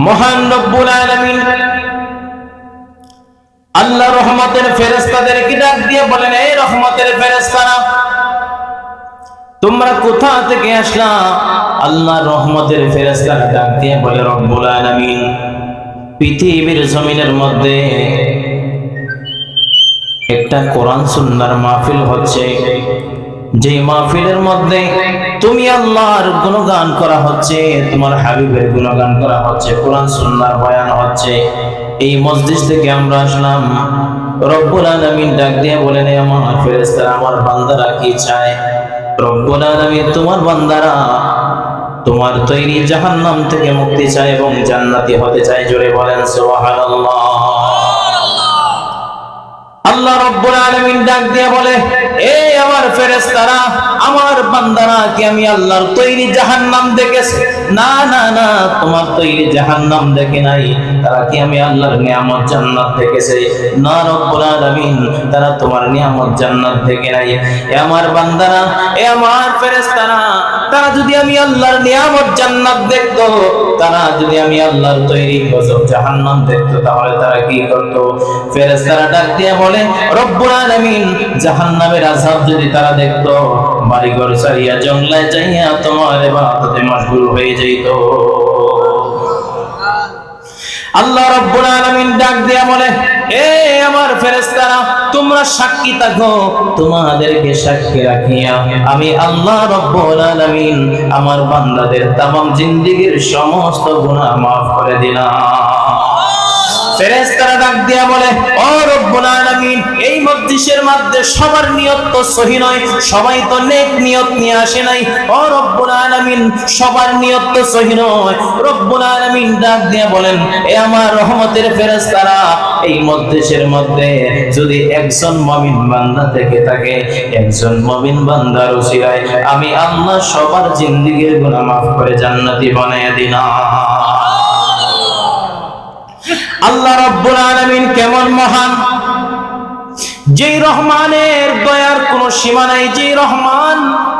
মহান রব্বুল আলামিন আল্লাহ রহমতের ফেরেশতাদেরকে ডাক দিয়ে বলেন, এই রহমতের ফেরেশতারা, তোমরা কোথা থেকে আসলা? আল্লাহ রহমতের ফেরেশতারা ডাক দিয়ে বলে, রব্বুল আলামিন পৃথিবীর জমিনের মধ্যে একটা কোরআন সুন্নাহর মাহফিল হচ্ছে, যে মাহফিলের মধ্যে তুমি আল্লাহর গুণগান করা হচ্ছে, তোমার হাবিবের গুণগান করা হচ্ছে, কোরআন সুন্নাহর বয়ান হচ্ছে। এই মসজিদ থেকে আমরা আসলাম। রব্বুল আলামিন ডাক দিয়ে বলেন, আমার ফেরেশতারা, আমার বান্দারা কি চায়? রব্বুল আলামিন তোমার বান্দারা তোমার তৈরি জাহান্নাম থেকে মুক্তি চায় এবং জান্নাতি হতে চায়। জোরে বলেন সুবহানাল্লাহ। আল্লাহ রব্বুল আলামিন ডাক দিয়ে বলে, এই আমার ফেরেশতারা, আমার বান্দারা কি আমি আল্লাহর তৈরি জাহান্নাম দেখেছে? না না না, তোমার তৈরি জাহান্নাম দেখে নাই। তারা কি আমি আল্লাহর নিয়ামত জান্নাত দেখেছে? না রব্বুল আলামিন, তারা তোমার নিয়ামত জান্নাত দেখে নাই। এ আমার বান্দারা, এ আমার ফেরেশতারা, তারা যদি আমি আল্লাহর নিয়ামত জান্নাত দেখতো, তারা যদি আমি আল্লাহর তৈরি গজব জাহান্নাম দেখতো, তাহলে তারা কি করতো? ফেরেশতারা ডাক দিয়ে বলে, রব্বুল আলামিন জাহান্নামের আযাব যদি তারা দেখতো, বাড়িঘর ছাড়িয়া জঙ্গলে যাইয়া তোমার ইবাদতে মশগুল হয়ে যেত। আল্লাহ রাব্বুল আলামিন ডাক দিয়া বলে, এ আমার ফেরেশতারা, তোমরা সাক্ষী থাকো, তোমাদেরকে সাক্ষী রাখিয়া আমি আল্লাহ রাব্বুল আলামিন আমার বান্দাদের তামাম জিন্দেগীর সমস্ত গুনাহ মাফ করে দিলাম। ফেরেশতারা ডাক দিয়া বলে, ও রব্বুল আলামিন, এই মজলিসের মধ্যে সবার নিয়ত তো সহি নয়, সবাই তো নেক নিয়ত নিয়ে আসে নাই। ও রব্বুল আলামিন, সবার নিয়ত তো সহি নয়। রব্বুল আলামিন ডাক দিয়া বলেন, এ আমার রহমতের ফেরেশতারা, এই মজলিসের মধ্যে যদি একজন মুমিন বান্দা থেকে থাকে, একজন মুমিন বান্দার উসিলায় আমি আল্লাহ সবার জিন্দেগীর গুনাহ মাফ করে জান্নাতি বানায়া দিলাম। আল্লাহ রাব্বুল আলামিন কেমন মহান! যেই রহমানের দয়ার কোনো সীমা নাই, যেই রহমান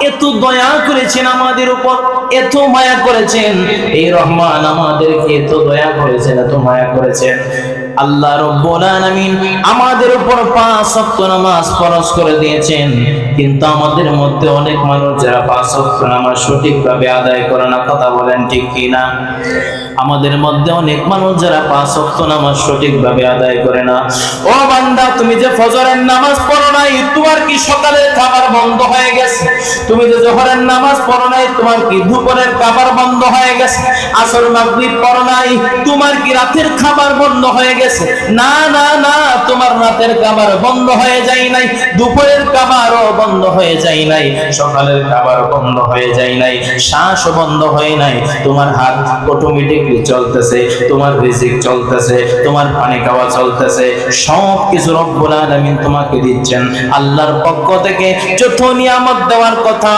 এত দয়া করেছেন আমাদের উপর, এত মায়া করেছেন, এই রহমান আমাদেরকে এত দয়া করেছেন, এত মায়া করেছেন। আল্লাহ রাব্বুল আলামিন আমাদের উপর 5 ওয়াক্ত নামাজ ফরজ করে দিয়েছেন, কিন্তু আমাদের মধ্যে অনেক মানুষ যারা 5 ওয়াক্ত নামাজ সঠিকভাবে আদায় করে না। কথা বলেন ঠিক কি না? আমাদের মধ্যে অনেক মানুষ যারা 5 ওয়াক্ত নামাজ সঠিকভাবে আদায় করে না। ও বান্দা, তুমি যে ফজরের নামাজ পড়ো নাই, তোমার কি সকালের খাবার বন্ধ হয়ে গেছে? তুমি যে জোহরের নামাজ পড়ো নাই, তোমার কি দুপুরের খাবার বন্ধ হয়ে গেছে? আসর মাগরিব পড়ো নাই, তোমার কি রাতের খাবার বন্ধ হয়ে গেছে? না না না, তোমার রাতের খাবার বন্ধ হয়ে যায় নাই, দুপুরের খাবারও বন্ধ হয়ে যায় নাই, সকালের খাবার বন্ধ হয়ে যায় নাই, শ্বাসও বন্ধ হয় নাই। তোমার হাত অটোমেটিকলি চলতেছে, তোমার রিজিক চলতেছে, তোমার পানি খাওয়া চলতেছে, সব কিছু রব্বুল আলামিন তোমাকে দিচ্ছেন। আল্লাহর পক্ষ থেকে যত নিয়ামত দেওয়ার কথা,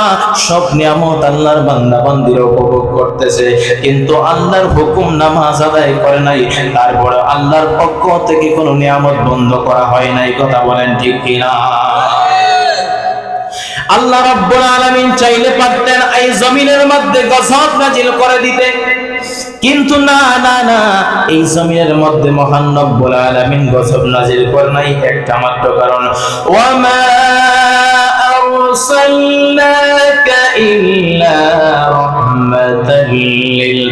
সব নিয়ামত আল্লাহর বান্দা বান্দিরা উপভোগ করতেছে, কিন্তু আল্লাহর হুকুম নামাজ আদায় করে নাই, তারপরে আল্লাহর পক্ষ থেকে কোনো নিয়ামত বন্ধ করা হয় নাই। কথা বলেন ঠিক কিনা? আল্লাহ রাব্বুল আলামিন চাইলে পারতেন এই জমিনের মধ্যে গজব নাজিল করে দিতে, কিন্তু না না না, এই জমিনের মধ্যে মহান রব্বুল আলামিন গজব নাজিল করে নাই একটা মাত্র কারণ, ওয়ামা আরসালনাকা ইল্লা রাহমাতাল লিল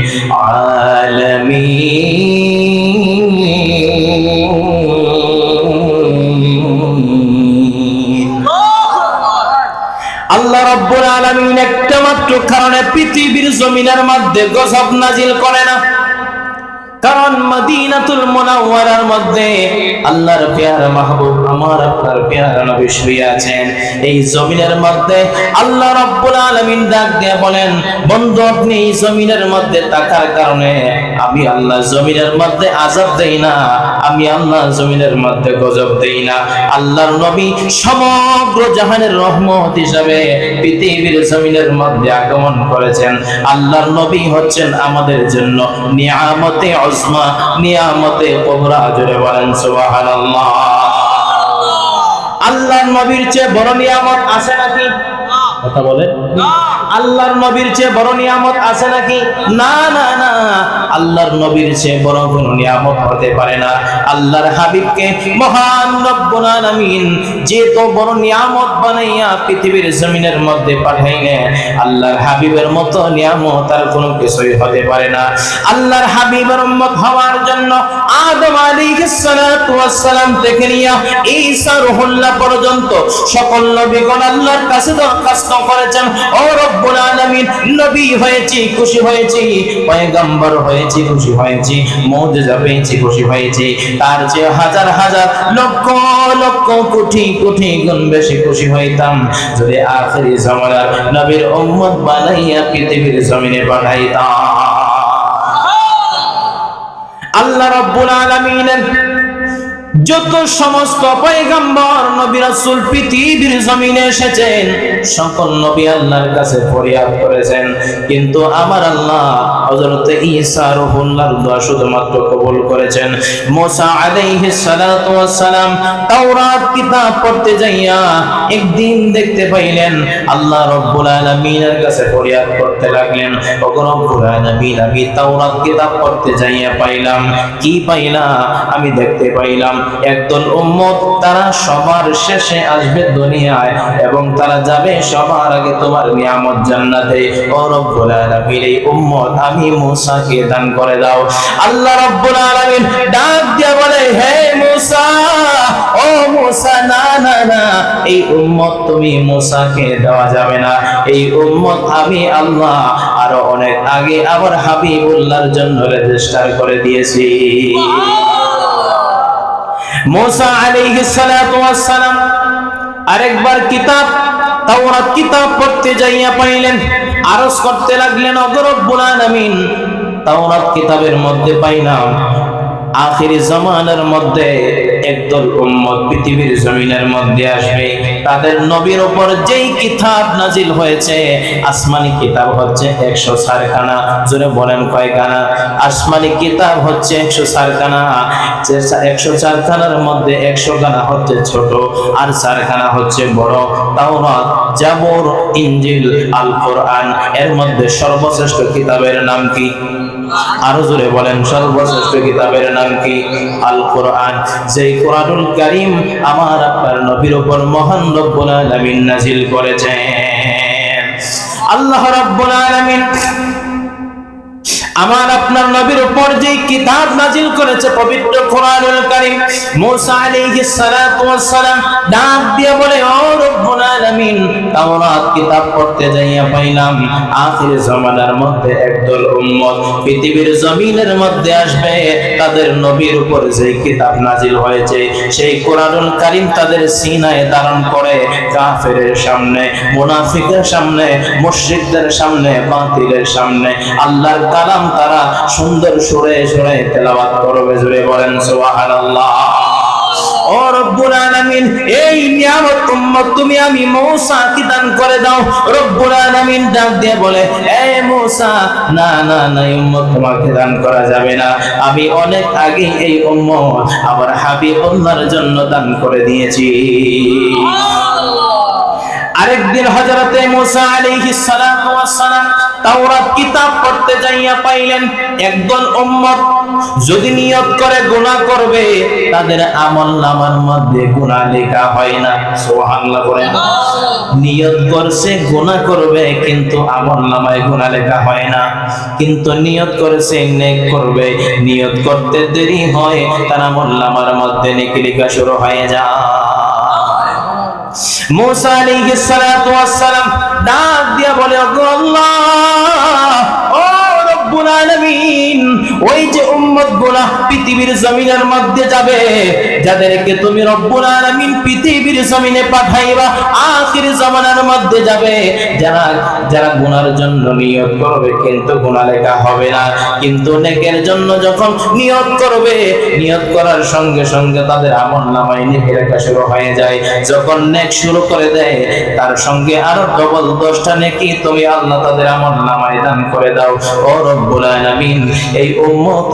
আলামিন। আল্লাহ রাব্বুল আলামিন একটা মাত্র কারণে পৃথিবীর জমিনের মধ্যে গজব নাজিল করে না, কারণ মদিনাতুল মুনাওয়ারার মধ্যে আল্লাহর পেয়ারা মাহবুব আমার আপনার পেয়ারা নবী শুয়ে আছেন। এই জমিনের মধ্যে আল্লাহ রাব্বুল আলামিন ডাক দিয়ে বলেন, বন্ধু আপনি এই জমিনের মধ্যে থাকার কারণে আমি আল্লাহ জমিনের মধ্যে আযাব দেই না, আমি আল্লাহ জমিনের মধ্যে গজব দেই না। আল্লাহর নবী সমগ্র জাহানের রহমত হিসাবে পৃথিবীর জমিনের মধ্যে আগমন করেছেন। আল্লাহর নবী হচ্ছেন আমাদের জন্য নিয়ামতে উজমা, নিয়ামতে কুবরা। জোরে বলেন সুবহানাল্লাহ। আল্লাহর নবীর চেয়ে বড় নিয়ামত আছে নাকি? কথা বলেন। আল্লাহর নবীর চেয়ে বড় নিয়ামত আছে নাকি? না না না, আল্লাহর নবীর চেয়ে বড় কোনো নিয়ামত হতে পারে না। আল্লাহর হাবিবকে মহান রব্বুল আলামিন যে তো বড় নিয়ামত বানাইয়া পৃথিবীর জমিনের মধ্যে পাঠাইলেন, আল্লাহর হাবিবের মতো নিয়ামত আর কোনো কিছুই হতে পারে না। আল্লাহর হাবিবের উম্মত হওয়ার জন্য আদম আলাইহিস সালাতু ওয়াস সালাম থেকে নিয়া ঈসা রূহুল্লাহ পর্যন্ত সকল নবীগণ আল্লাহর কাছে দরখাস্ত করেছেন, ও রব্বুল আলামিন, নবী হয়েছি খুশি হয়েছি, পয়গম্বর হয়েছি খুশি হয়েছি, মুজিজা পেয়েছি খুশি হয়েছি, তার যে হাজার হাজার লক্ষ লক্ষ কোটি কোটি গুণ বেশি খুশি হইতাম যদি আখিরি জামানার নবীর উম্মত বানাইয়া পৃথিবীর জমিনে পাঠাইতাম। আল্লাহ রাব্বুল আলামিনের যত সমস্ত পয়গম্বর নবী রাসূল পৃথিবীর জমিনে এসেছেন, সকল নবী আল্লাহর কাছে ফরিয়াদ করেছেন, কিন্তু আমার আল্লাহ হযরত ঈসা রূহুল্লাহর দোয়া শুধুমাত্র কবুল করেছেন। মুসা আলাইহিস সালাতু ওয়াস সালাম তাওরাত কিতাব পড়তে যাইয়া একদিন দেখতে পাইলেন আল্লাহ রাব্বুল আলামিনের কাছে ফরিয়াদ করতে লাগলেন, ও রব্বুল আলামিন, আমি তাওরাত কিতাব পড়তে যাইয়া পাইলাম কি পাইলাম? আমি দেখতে পাইলাম একদল উম্মত তারা সবার শেষে আসবে দুনিয়ায় এবং তারা যাবে সবার আগে তোমার নিয়ামত জান্নাতে। ও রব্বুল আলামিন, এই উম্মত আমি মুসাকে দান করে দাও। আল্লাহ রব্বুল আলামিন ডাক দিয়ে বলে, হে মুসা, ও মুসা, না না না, এই উম্মত তুমি মুসাকে দেওয়া যাবে না, এই উম্মত আমি আল্লাহ আরো অনেক আগে আমার হাবিবুল্লাহর জন্য রেজিস্টার করে দিয়েছি। মুসা আলাইহিস সালাতু ওয়াস সালাম আরেকবার কিতাব তাওরাত কিতাব পড়তে যাইয়া পাইলেন, আরজ করতে লাগলেন, ও রব্বুল আলামিন, তাওরাত কিতাবের মধ্যে পাইলাম আখিরি জামানার মধ্যে একদল উম্মত পৃথিবীর জমিনের মধ্যে আসবে, তাদের নবীর উপর যেই কিতাব নাজিল হয়েছে, আসমানি কিতাব হচ্ছে 104 খানা। জোরে বলেন কয়খানা? আসমানি কিতাব হচ্ছে 104 খানা। 104 খানার মধ্যে 100 খানা হচ্ছে ছোট আর 4 খানা হচ্ছে বড়। তাওরাত, জাবুর, ইনজিল, আল কোরআন। এর মধ্যে সর্বশ্রেষ্ঠ কিতাবের নাম কি? আরো জোরে বলেন, সর্বশ্রেষ্ঠ কিতাবের নাম কি? আল কোরআন। যেই কোরআনুল কারীম আমার আপনার নবীর উপর মহান রব্বুল আলামিন নাজিল করেছেন। আল্লাহ রাব্বুল আলামিন আমার আপনার নবীর উপর যে কিতাব নাজিল করেছে পবিত্র কোরআনুল কারীম, মুসা আলাইহিস সালাতু ওয়াস সালাম ডাক দিয়ে বলে, ও রব্বুল আলামিন, তাওরাত কিতাব পড়তে যাইয়া পাইলাম আখির জামানার মধ্যে একদল উম্মত পৃথিবীর জমিনের মধ্যে আসবে, তাদের নবীর উপর যে কিতাব নাজিল হয়েছে সেই কোরআনুল কারীম তাদের সিনায় ধারণ করে কাফেরের সামনে, মুনাফিকের সামনে, মুশরিকদের সামনে, বাতিলের সামনে আল্লাহর কালাম তারা সুন্দর সুরে সুরে তেলাওয়াত করবে। জোরে বলেন সুবহানাল্লাহ। ও রব্বুল আলামিন, এই নিয়ামত উম্মত তুমি আমি মুসাকে দান করে দাও। রব্বুল আলামিন ডাক দিয়ে বলে, এ মুসা, না না না, এই উম্মত তোমাকে দান করা যাবে না, আমি অনেক আগে এই উম্মত আমার হাবিবুল্লাহর জন্য দান করে দিয়েছি। আরেকদিন হযরতে মুসা আলাইহিস সালাতু ওয়াস সালাম তাওরাত কিতাব পড়তে যাইয়া পাইলেন একদল উম্মত যদি নিয়ত করে গুনাহ করবে তাদের আমলনামার মধ্যে গুনাহ লেখা হয় না। সুবহানাল্লাহ বলেন। নিয়ত করছে গুনাহ করবে কিন্তু আমলনামায় গুনাহ লেখা হয় না, কিন্তু নিয়ত করেছে নেক করবে, নিয়ত করতে দেরি হয় তার আমলনামার মধ্যে নেকি লেখা শুরু হয়ে যায়। মুসা আলাইহিস সালাতু ওয়াস সালাম ডাক দিয়া বলে, আল্লাহ, ও রব্বুল আলামিন, ওই যে উম্মতগুলো পৃথিবীর জমিনের মধ্যে যাবে, যাদেরকে তুমি রব্বুল আলামিন পৃথিবীর জমিনে পাঠাইবা আখির জামানার মধ্যে যাবে, যারা গুনার জন্য নিয়ত করবে কিন্তু গুনাহ লেখা হবে না, কিন্তু নেকের জন্য যখন নিয়ত করবে নিয়ত করার সঙ্গে সঙ্গে তাদের আমলনামায় নেকি লেখা শুরু হয়ে যায়। যখন নেক শুরু করে দেয় তার সঙ্গে আরো ডবল 10টা নেকি তুমি আল্লাহ তাদের আমলনামায় দান করে দাও। ও রব্বুল আলামিন, এই উম্মত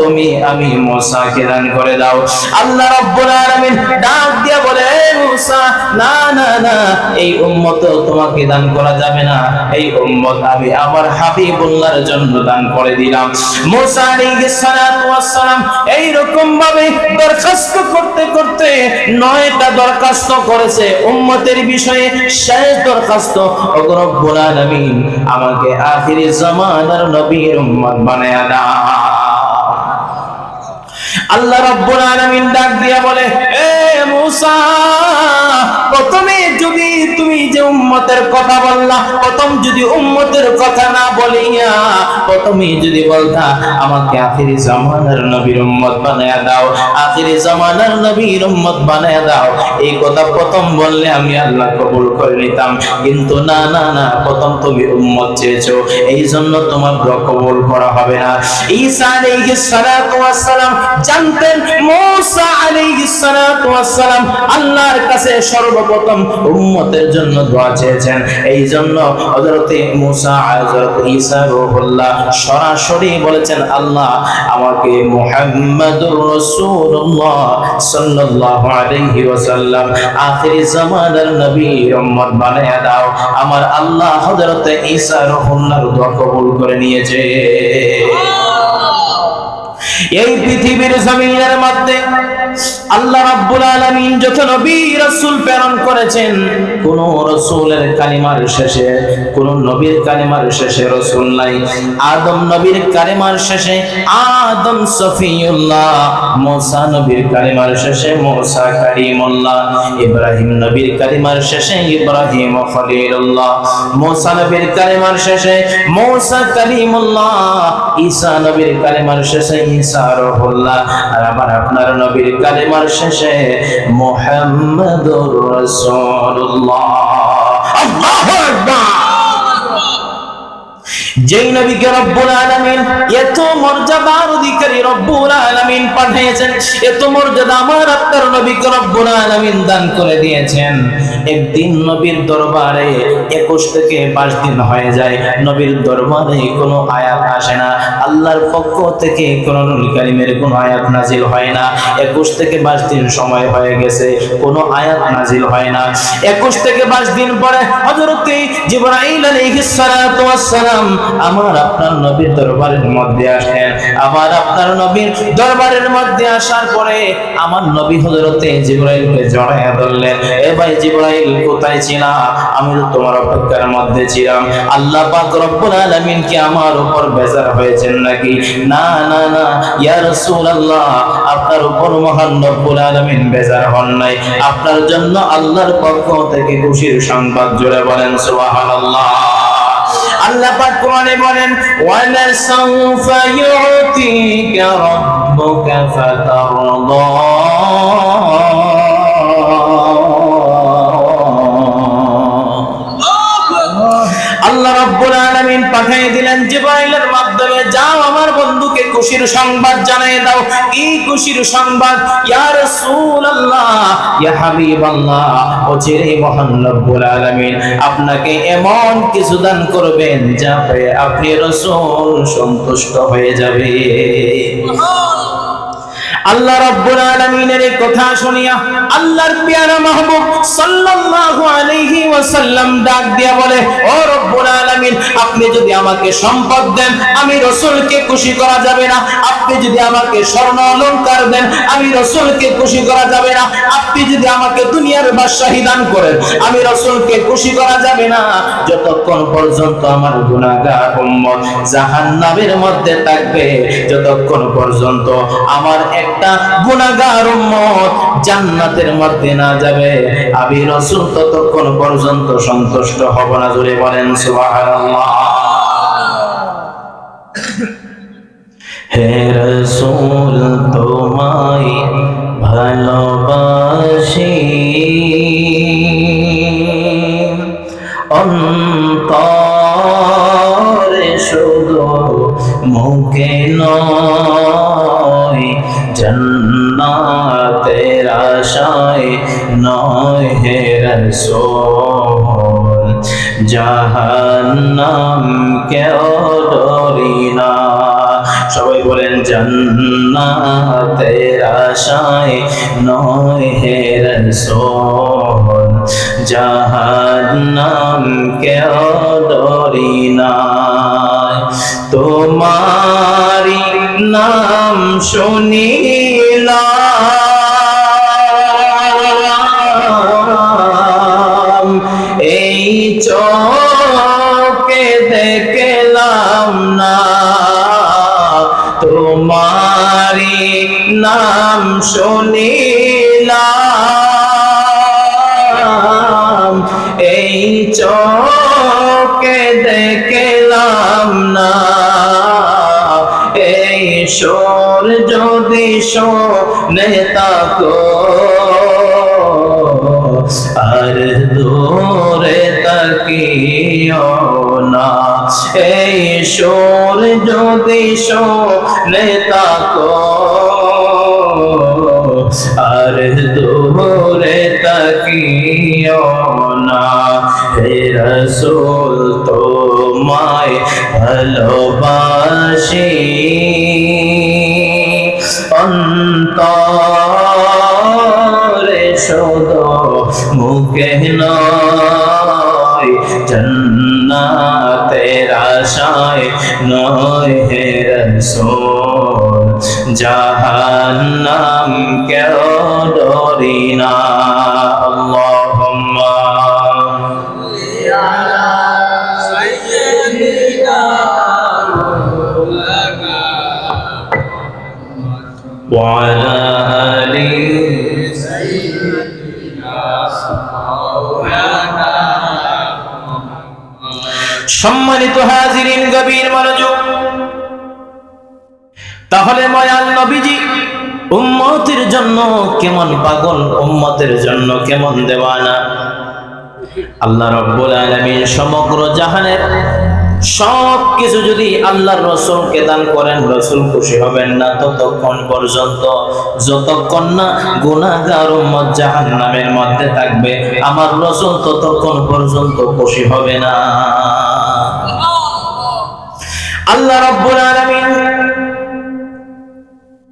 আমি মুসাকে দান করে দাও। আল্লাহ রাব্বুল আলামিন ডাক দিয়া বলে, মুসা না না না, এই উম্মত তোমাকে দান করা যাবে না, এই উম্মত আমি আমার হাবিবুল্লাহর জন্য দান করে দিলাম। মুসা আলাইহিস সালাতু ওয়াস সালাম এই রকম ভাবে দরখাস্ত করতে করতে 9টা দরখাস্ত করেছে উম্মতের বিষয়ে। শেষ দরখাস্ত, ওগো রব্বুল আলামিন আমাকে আখিরি জামানার নবীর উম্মত বানায়া দাও। আল্লাহ রাব্বুল আলামিন ডাক দিয়া বলে, এ মুসা, প্রথমে যদি তুমি যে উম্মতের কথা বললা, প্রথম যদি উম্মতের কথা না বলিয়া প্রথমে যদি বলতা আমাকে আখিরি জামানার নবীর উম্মত বানায়া দাও, আখিরি জামানার নবীর উম্মত বানায়া দাও, এই কথা প্রথম বললে আমি আল্লাহ কবুল করে নিতাম। কিন্তু না না না, প্রথম তুমি উম্মত চেয়েছো, এই জন্য তোমার দোয়া কবুল করা হবে না। ঈসা আলাইহিস সালাতু ওয়াস সালাম জানতেন মুসা আলাইহিস সালাতু ওয়াস সালাম আল্লাহর কাছে সর্বপ্রথম উম্মতের জন্য দোয়া চেয়েছেন। এই জন্য হযরত মুসা হযরত ঈসা রূহুল্লাহ সরাসরি বলেছেন, আল্লাহ আমাকে মুহাম্মাদুর রাসূলুল্লাহ সাল্লাল্লাহু আলাইহি ওয়াসাল্লাম আখিরি জামানার নবীর উম্মত বানায়া দাও। আমার আল্লাহ হযরত ঈসা রূহুল্লাহর দোয়া কবুল করে নিয়েছে। এই পৃথিবীর জমিনের মধ্যে আল্লাহ রাব্বুল আলামিন যত নবী রাসূল প্রেরণ করেছেন, কোন রাসূলের কালিমার শেষে, কোন নবীর কালিমার শেষে রাসূল নাই। আদম নবীর কালিমার শেষে আদম সফিউল্লাহ, মুসা নবীর কালিমার শেষে মুসা কালিমুল্লাহ, ইব্রাহিম নবীর কালিমার শেষে ইব্রাহিম খলিলুল্লাহ, মুসা নবীর কালিমার শেষে মুসা কালিমুল্লাহ, ঈসা নবীর কালিমার শেষে ঈসা রূহুল্লাহ, আর আবার আপনার নবীর কালিমার শেষে মুহাম্মাদুর রাসূলুল্লাহ। আল্লাহু আকবার। যেই নবীকে রব্বুল আলামিন এত মর্যাদার অধিকারী রব্বুল আলামিন পাঠিয়েছেন, এত মর্যাদা আমার আপনার নবীকে রব্বুল আলামিন দান করে দিয়েছেন। একদিন নবীর দরবারে 21 থেকে 22 দিন হয়ে যায়, নবীর দরবারে কোনো আয়াত আসে না, আল্লাহর পক্ষ থেকে কোনো নূর কারীমের কোনো আয়াত নাজিল হয় না। 21 থেকে 22 দিন সময় হয়ে গেছে, কোনো আয়াত নাজিল হয় না। 21 থেকে 22 দিন পরে হযরত জিবরাইল আলাইহিস সালাতু ওয়াস সালাম আমার আপনার নবীর দরবারের মধ্যে আসেন। আমার আপনার নবীর দরবারের মধ্যে আসার পরে আমার নবী হযরত জিবরাইলকে জড়ায়া ধরলেন, এ ভাই জিবরাইল কোথায় ছিলা? আমি তো তোমার অপেক্ষার মধ্যে ছিলাম। আল্লাহ পাক রব্বুল আলামিন কি আমার উপর বেজার হয়েছেন নাকি? না না না ইয়া রাসূলুল্লাহ, আপনার উপর মহান রব্বুল আলামিন বেজার হন নাই, আপনার জন্য আল্লাহর পক্ষ থেকে খুশির সংবাদ। জোরে বলেন সুবহানাল্লাহ। আল্লাহ পাক কোরআনে বলেন, ওয়ালা সাউফা ইউতিকা রাব্বুকা ফাতারদা। আল্লাহ রাব্বুল আলামিন পাঠিয়ে দিলেন জিবরাইলের মাধ্যমে, যাও আমার বন্ধুকে খুশির সংবাদ জানিয়ে দাও। কি খুশির সংবাদ? ইয়া রাসূলুল্লাহ, ইয়া হাবিবাল্লাহ, অচিরেই মহান রব্বুল আলামিন আপনাকে এমন কিছু দান করবেন যাতে আপনি রাসূল সন্তুষ্ট হয়ে যাবে। আল্লাহ রাব্বুল আলামিনের এই কথা শুনিয়া আল্লাহর প্যারা মাহবুব সাল্লাল্লাহু আলাইহি ওয়াসাল্লাম ডাক দিয়া বলে, ও রব্বুল আলামিন, আপনি যদি আমাকে সম্পদ দেন আমি রাসূলকে খুশি করা যাবে না। আপনি যদি আমাকে স্বর্ণ অলংকার দেন আমি রাসূলকে খুশি করা যাবে না। আপনি যদি আমাকে দুনিয়ার বাদশাহী দান করেন আমি রাসূলকে খুশি করা যাবে না, যতক্ষণ পর্যন্ত আমার গুনাহগার উম্মত জাহান্নামের মধ্যে থাকবে, যতক্ষণ পর্যন্ত আমার একটা গুনাহগার উম্মত জান্নাতের মধ্যে না যাবে, আমি রাসূল ততক্ষণ পর্যন্ত সন্তুষ্ট হব না। জোরে বলেন সুবহানাল্লাহ। হে রাসূল তোমায় ভালোবাসি, অন্তরে শুধু মুখে নয়, জান্নাতের আশায় নয় হে রাসূল, জাহান্নাম কেউ ডরি না। সবাই বলেন জান্নাতের আশায় নয় হে রাসূল, জাহান্নাম কেউ ডরি না। তোমারি নাম শুনিলাম, এই চোখে দেখলাম না। তোমারি নাম শুনিলাম, এই চোখে দেখলাম না। এই সুর যদি শোনে থাকো আর দূরে তাকিও না। এই সুর যদি শোনে থাকো আর দূরে তাকিও না। হে রাসূল তোমায় ভালোবাসি, অন্তরে শুধু মুখে নয়, জান্নাতের আশায় নয় হে রাসূল, জাহান্নাম কেউ ডরি না। আল্লাহুম্মা وعلى آل সম্মানিত হাজিরিন, গভীর মনোযোগ। তাহলে ময়াল নবীজি উম্মতের জন্য কেমন পাগল, উম্মতের জন্য কেমন দেওয়ানা। আল্লাহ রাব্বুল আলামিন সমগ্র জাহানের সব কিছু যদি আল্লাহর রাসূলকে দান করেন, রাসূল খুশি হবেন না ততক্ষণ পর্যন্ত, যতক্ষণ না গুনাহগার উম্মত জাহান্নামের মধ্যে থাকবে, আমার রাসূল ততক্ষণ পর্যন্ত খুশি হবে না। আল্লাহ রাব্বুল আলামিন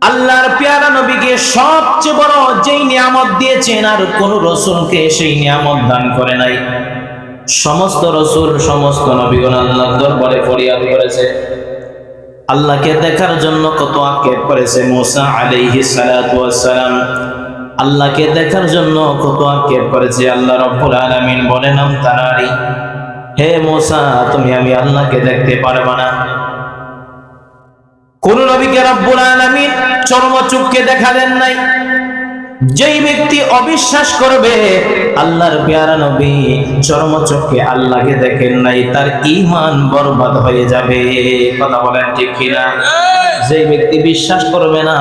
আল্লাহর পেয়ারা নবীকে সবচেয়ে বড় যেই নিয়ামত দিয়েছেন, আর কোন রাসূলকে সেই নিয়ামত দান করে নাই। সমস্ত রাসূল, সমস্ত নবীগণ আল্লাহর দরবারে ফরিয়াদ করেছে, আল্লাহকে দেখার জন্য কত আক্ষেপ করেছে। মুসা আলাইহিস সালাতু ওয়াস সালাম আল্লাহকে দেখার জন্য কত আক্ষেপ করেছে। আল্লাহ রাব্বুল আলামিন বলেন, আম তারারি, হে মুসা তুমি আমি আল্লাহকে দেখতে পারবে না। কোন নবীকে রব্বুল আলামিন চর্মচক্ষে দেখালেন নাই। যেই ব্যক্তি অবিশ্বাস করবে আল্লাহর পেয়ারা নবী চর্মচক্ষে আল্লাহকে দেখেন নাই, তার ঈমান বরবাদ হয়ে যাবে। কথা বলেন ঠিক কিনা? যেই ব্যক্তি বিশ্বাস করবে না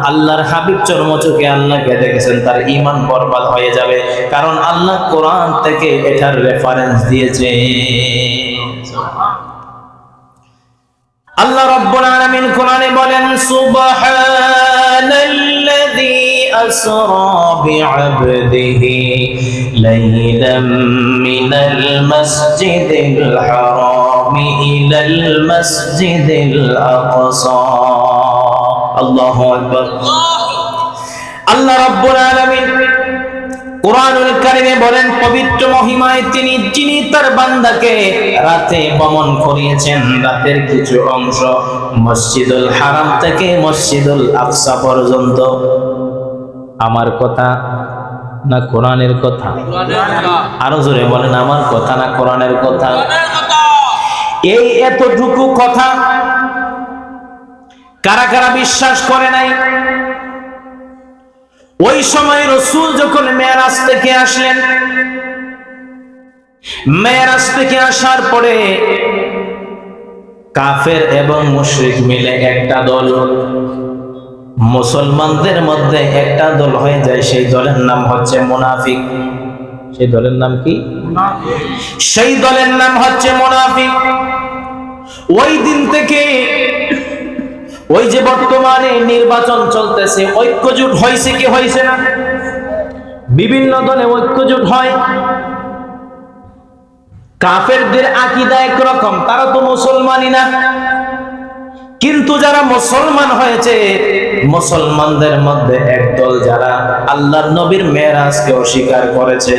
আল্লাহর হাবিব চর্মচক্ষে আল্লাহকে দেখেছেন, তার ঈমান বরবাদ হয়ে যাবে। কারণ আল্লাহ কোরআন থেকে এটার রেফারেন্স দিয়েছে। আল্লাহ রাব্বুল আলামিন কোরআনে বলেন, সুবহানাল্লাযী আসরা বি'আবদিহি লাইলাম মিনাল মাসজিদিল হারামি ইলাল মাসজিদিল আকসা। আল্লাহু আকবার। আল্লাহ রাব্বুল আলামিন কুরআনুল কারীমে বলেন, পবিত্র মহিমায় যিনি তার বান্দাকে রাতে ভ্রমণ করিয়েছেন, রাতের কিছু অংশ মসজিদুল হারাম থেকে মসজিদুল আকসা পর্যন্ত। আমার কথা না কোরআনের কথা? আরো জোরে বলেন, আমার কথা না কোরআনের কথা? এই এতটুকু কথা কারা কারা বিশ্বাস করে নাই? ওই সময় রাসূল যখন মেরাজ থেকে আসলেন, মেরাজ থেকে আসার পরে কাফের এবং মুশরিক মিলে একটা দল, মুসলমানদের মধ্যে একটা দল হয়ে যায়। সেই দলের নাম হচ্ছে মুনাফিক। সেই দলের নাম কি? মুনাফিক। সেই দলের নাম হচ্ছে মুনাফিক। ওই দিন থেকে ওই যে বর্তমানে নির্বাচন চলতেছে, ঐক্যজোট হয়েছে কি হয়েছে না? বিভিন্ন দলে ঐক্যজোট হয়। কাফেরদের আকীদা একরকম, তারা তো মুসলমানই না। কিন্তু যারা মুসলমান হয়েছে, মুসলমানদের মধ্যে একদল যারা আল্লাহর নবীর মেরাজকে অস্বীকার করেছে।